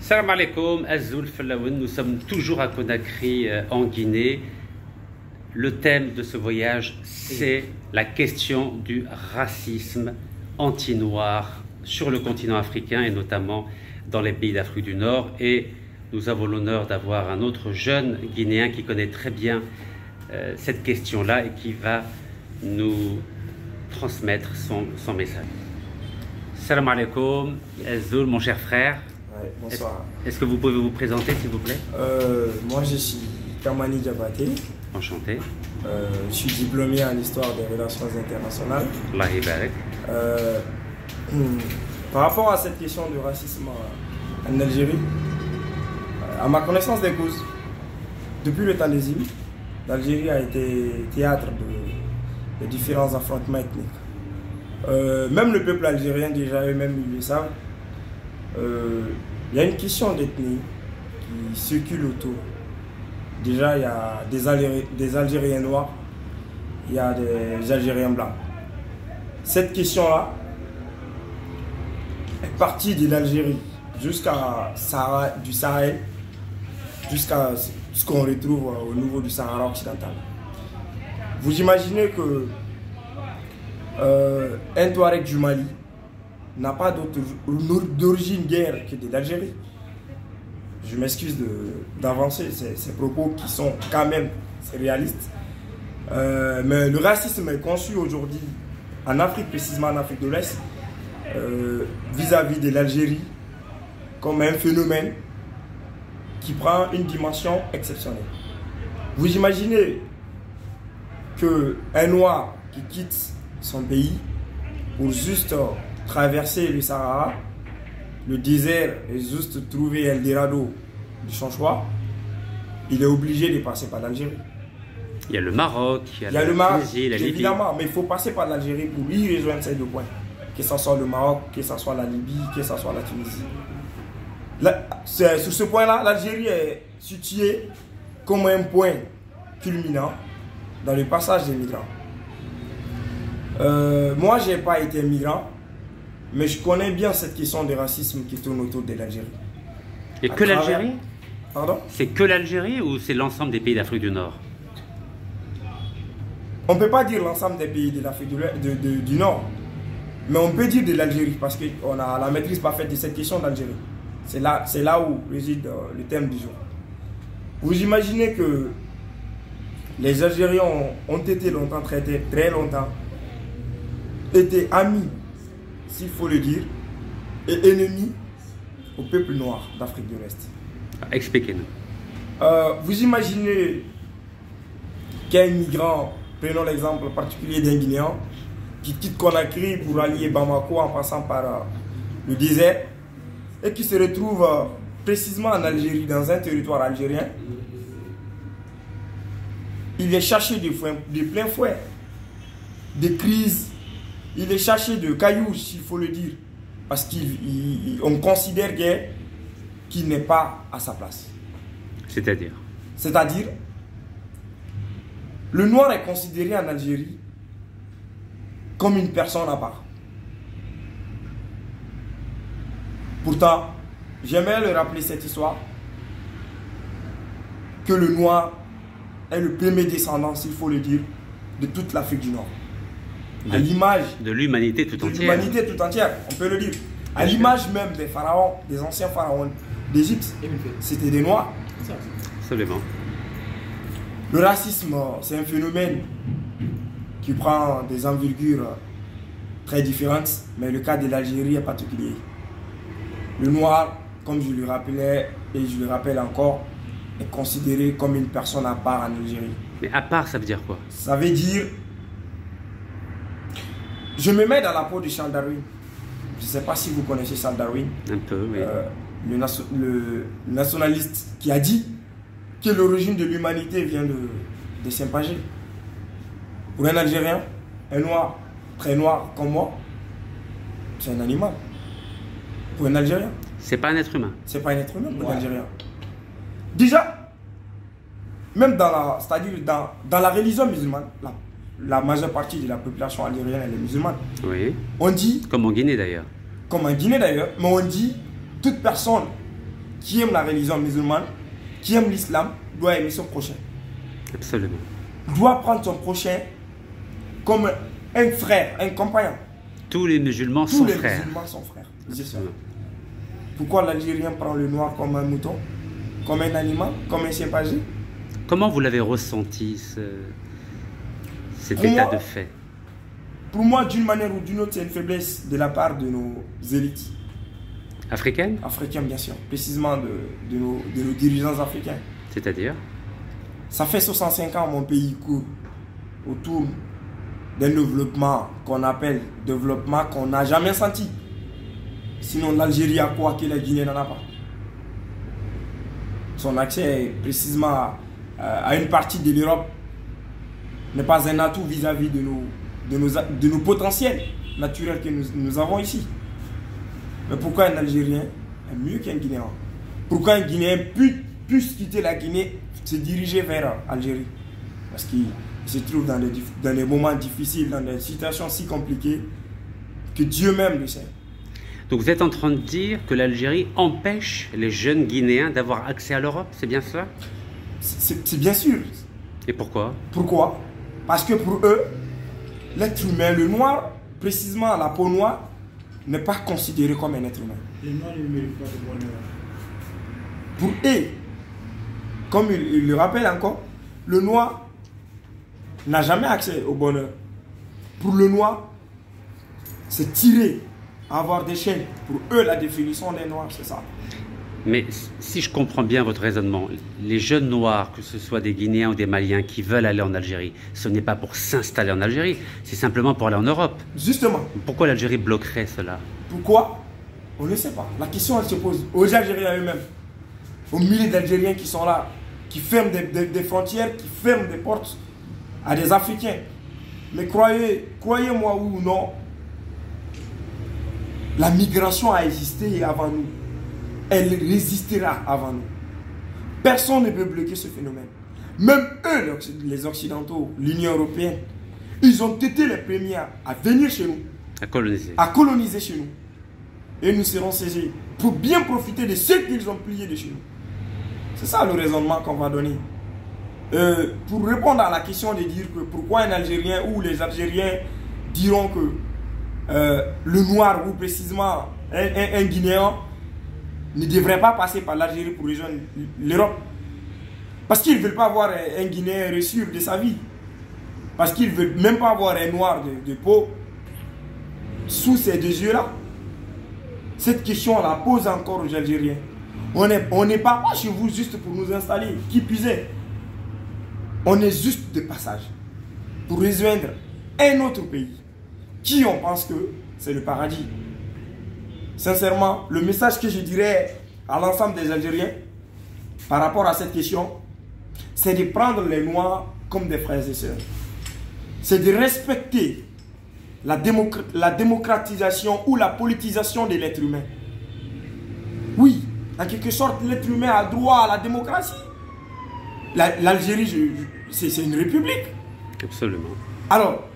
Salam alaikum, Azoul Falaoun, nous sommes toujours à Conakry, en Guinée. Le thème de ce voyage, c'est la question du racisme anti-noir sur le continent africain et notamment dans les pays d'Afrique du Nord. Et nous avons l'honneur d'avoir un autre jeune Guinéen qui connaît très bien cette question-là et qui va nous transmettre son message. Salam alaikum, Azoul, mon cher frère. Ouais, bonsoir. Est-ce que vous pouvez vous présenter, s'il vous plaît? Moi, je suis Kamani Diabaté. Enchanté. Je suis diplômé en histoire des relations internationales. Allah Ibarak. Par rapport à cette question du racisme en Algérie, à ma connaissance des causes, depuis le temps des îles, l'Algérie a été théâtre de différents affrontements ethniques. Même le peuple algérien, déjà eux-mêmes, ils le savent. Il y a une question d'ethnie qui circule autour. Déjà, il y a des Algériens noirs, il y a des Algériens blancs. Cette question-là est partie de l'Algérie jusqu'à du Sahel, jusqu'à ce qu'on retrouve au niveau du Sahara occidental. Vous imaginez que un Touareg du Mali n'a pas d'origine guerre que de l'Algérie. Je m'excuse d'avancer ces propos qui sont quand même réalistes. Mais le racisme est conçu aujourd'hui en Afrique, précisément en Afrique de l'Ouest, vis-à-vis de l'Algérie, comme un phénomène qui prend une dimension exceptionnelle. Vous imaginez qu'un noir qui quitte son pays pour juste traverser le Sahara, le désert et juste trouver Eldorado de son choix, il est obligé de passer par l'Algérie. Il y a le Maroc, il y a le Maroc, Tunisie, la Libye. Évidemment, mais il faut passer par l'Algérie pour y rejoindre ces deux points. Que ce soit le Maroc, que ce soit la Libye, que ce soit la Tunisie. Sur ce point-là, l'Algérie est située comme un point culminant dans le passage des migrants. Moi, je n'ai pas été migrant, mais je connais bien cette question de racisme qui tourne autour de l'Algérie. Et que l'Algérie? Pardon? C'est que l'Algérie ou c'est l'ensemble des pays d'Afrique du Nord? On ne peut pas dire l'ensemble des pays de l'Afrique du Nord, mais on peut dire de l'Algérie parce qu'on a la maîtrise parfaite de cette question d'Algérie. C'est là où réside le thème du jour. Vous imaginez que les Algériens ont été longtemps traités, très longtemps, étaient amis, s'il faut le dire, et ennemis au peuple noir d'Afrique de l'Ouest. Expliquez-nous. Vous imaginez qu'un migrant, prenons l'exemple particulier d'un Guinéen, qui quitte Conakry pour aller Bamako en passant par le désert, et qui se retrouve précisément en Algérie, dans un territoire algérien, il est cherché de plein fouet, de crises. Il est cherché de cailloux, s'il faut le dire, parce qu'on considère qu'il n'est pas à sa place. C'est-à-dire? C'est-à-dire, le noir est considéré en Algérie comme une personne à part. Pourtant, j'aimerais le rappeler cette histoire, que le noir est le premier descendant, s'il faut le dire, de toute l'Afrique du Nord. À l'image de l'humanité tout entière. De l'humanité tout entière, on peut le dire. À l'image même des pharaons, des anciens pharaons d'Égypte, c'était des noirs. Absolument. Le racisme, c'est un phénomène qui prend des envergures très différentes, mais le cas de l'Algérie est particulier. Le noir, comme je le rappelais et je le rappelle encore, est considéré comme une personne à part en Algérie. Mais à part, ça veut dire quoi? Ça veut dire... Je me mets dans la peau de Charles Darwin. Je ne sais pas si vous connaissez Charles Darwin. Un peu, oui. Le nationaliste qui a dit que l'origine de l'humanité vient de Saint-Pagé. Pour un Algérien, un noir, très noir comme moi, c'est un animal. Pour un Algérien. C'est pas un être humain. C'est pas un être humain pour un Algérien. Déjà, même c'est-à-dire dans la religion musulmane, la majeure partie de la population algérienne elle est musulmane. Oui. On dit, comme en Guinée d'ailleurs. Comme en Guinée d'ailleurs, mais on dit toute personne qui aime la religion musulmane, qui aime l'islam, doit aimer son prochain. Absolument. Doit prendre son prochain comme un frère, un compagnon. Tous les musulmans Tous sont les frères. musulmans sont frères. C'est ça. Absolument. Pourquoi l'Algérien prend le noir comme un mouton, comme un animal, comme un chimpanzé? Comment vous l'avez ressenti, cet Pour état moi, de fait? Pour moi, d'une manière ou d'une autre, c'est une faiblesse de la part de nos élites Africaine? africaines, bien sûr, précisément de nos dirigeants africains. C'est-à-dire? Ça fait 65 ans mon pays court autour d'un développement qu'on appelle développement qu'on n'a jamais senti. Sinon, l'Algérie a quoi que la Guinée n'en a pas. Son accès précisément à une partie de l'Europe n'est pas un atout vis-à-vis de nos potentiels naturels que nous avons ici. Mais pourquoi un Algérien est mieux qu'un Guinéen? Pourquoi un Guinéen puisse quitter la Guinée, se diriger vers l'Algérie? Parce qu'il se trouve dans des moments difficiles, dans des situations si compliquées que Dieu même le sait. Donc vous êtes en train de dire que l'Algérie empêche les jeunes Guinéens d'avoir accès à l'Europe, c'est bien ça? C'est bien sûr. Et pourquoi? Pourquoi? Parce que pour eux, l'être humain, le noir, précisément la peau noire, n'est pas considéré comme un être humain. Les noirs ne méritent pas de bonheur. Pour eux, comme il le rappelle encore, le noir n'a jamais accès au bonheur. Pour le noir, c'est tirer, avoir des chaînes. Pour eux, la définition des noirs, c'est ça. Mais si je comprends bien votre raisonnement, les jeunes noirs, que ce soit des Guinéens ou des Maliens qui veulent aller en Algérie, ce n'est pas pour s'installer en Algérie, c'est simplement pour aller en Europe. Justement. Pourquoi l'Algérie bloquerait cela? Pourquoi? On ne sait pas. La question, elle se pose aux Algériens eux-mêmes, aux milliers d'Algériens qui sont là, qui ferment des frontières, qui ferment des portes à des Africains. Mais croyez-moi ou non, la migration a existé avant nous. Elle résistera avant nous. Personne ne peut bloquer ce phénomène. Même eux, les Occidentaux, l'Union européenne, ils ont été les premiers à venir chez nous. À coloniser chez nous. Et nous serons saisis pour bien profiter de ce qu'ils ont plié de chez nous. C'est ça le raisonnement qu'on va donner. Pour répondre à la question de dire que pourquoi un Algérien ou les Algériens diront que le noir ou précisément un Guinéen ne devrait pas passer par l'Algérie pour rejoindre l'Europe. Parce qu'ils ne veulent pas voir un Guinéen reçu de sa vie. Parce qu'ils ne veulent même pas voir un noir de peau sous ces deux yeux-là. Cette question, on la pose encore aux Algériens. On n'est pas chez vous juste pour nous installer. Qui puisait. On est juste de passage. Pour rejoindre un autre pays. Qui on pense que c'est le paradis. Sincèrement, le message que je dirais à l'ensemble des Algériens par rapport à cette question, c'est de prendre les Noirs comme des frères et sœurs. C'est de respecter la démocratisation ou la politisation de l'être humain. Oui, en quelque sorte, l'être humain a droit à la démocratie. L'Algérie, c'est une république. Absolument. Alors,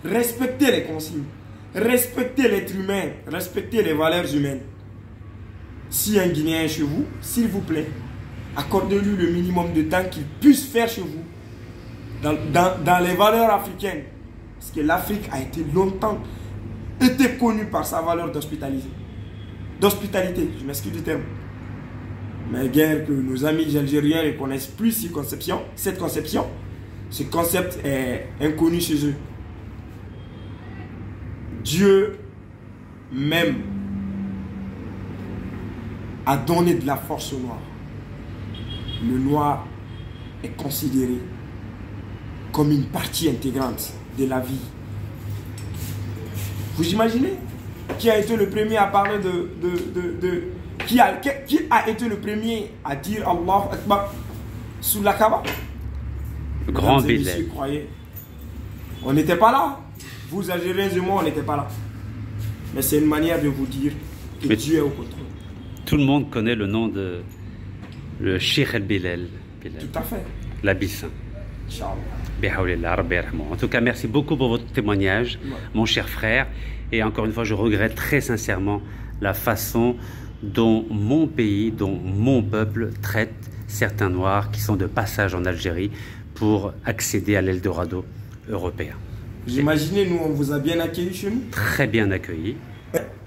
respectez les consignes. Respectez l'être humain, respectez les valeurs humaines. Si un Guinéen est chez vous, s'il vous plaît, accordez-lui le minimum de temps qu'il puisse faire chez vous. Dans les valeurs africaines. Parce que l'Afrique a été longtemps connue par sa valeur d'hospitalité. Je m'excuse du terme. Mais guère que nos amis algériens ne connaissent plus cette conception. Ce concept est inconnu chez eux. Dieu même a donné de la force au noir. Le noir est considéré comme une partie intégrante de la vie. Vous imaginez qui a été le premier à parler qui a été le premier à dire Allahu Akbar sous la Kaaba? Le grand Bilal. On n'était pas là. Vous, Algériens et moi, on n'était pas là. Mais c'est une manière de vous dire que Dieu est au contrôle. Tout le monde connaît le nom de le Cheikh El-Bilal. Tout à fait. L'Abyssin. Inch'Allah. En tout cas, merci beaucoup pour votre témoignage, mon cher frère. Et encore une fois, je regrette très sincèrement la façon dont mon pays, dont mon peuple traite certains Noirs qui sont de passage en Algérie pour accéder à l'Eldorado européen. Vous imaginez, nous, on vous a bien accueillis chez nous? Très bien accueilli.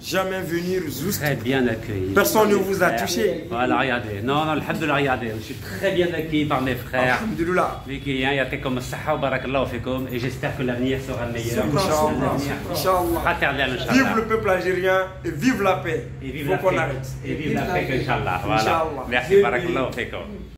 Jamais venir juste. Très bien accueilli. Personne ne vous a touché. Voilà, regardez. Non, non, alhamdoulilah, regardez. Je suis très bien accueilli par mes frères. Alhamdulillah. Et j'espère que l'avenir sera meilleur. Inch'Allah. Vive le peuple algérien et vive la paix. Et vive Faut la qu'on paix. arrête. Et vive la paix, Inch'Allah. Voilà. Inch'Allah. Merci, barakallahu fikum.